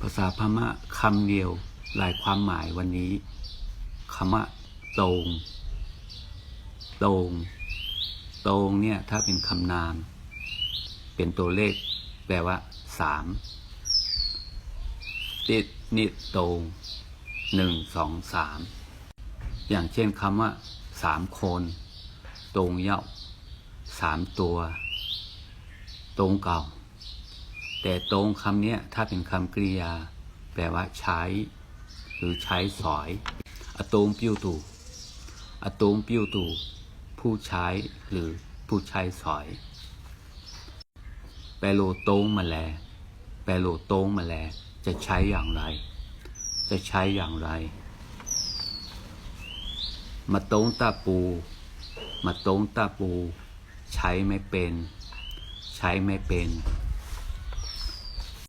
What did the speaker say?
ภาษาพม่าคำเดียวหลายความหมายวันนี้คำว่าตรงตรงตรงเนี่ยถ้าเป็นคำนามเป็นตัวเลขแปลว่า3ติดนิดตรง1 2 3อย่างเช่นคำว่า3คนตรงเย่า3ตัวตรงเก่าแต่ตรงคำนี้ถ้าเป็นคำกริยาแปลว่าใช้หรือใช้สอยอะตงปิ้วตู่อะตงปิ้วตู่ผู้ใช้หรือผู้ใช้สอยแปลโลตงมาแลแปลโลตงมาแลจะใช้อย่างไรจะใช้อย่างไรมาตงตาปูมาตงตาปูใช้ไม่เป็นใช้ไม่เป็น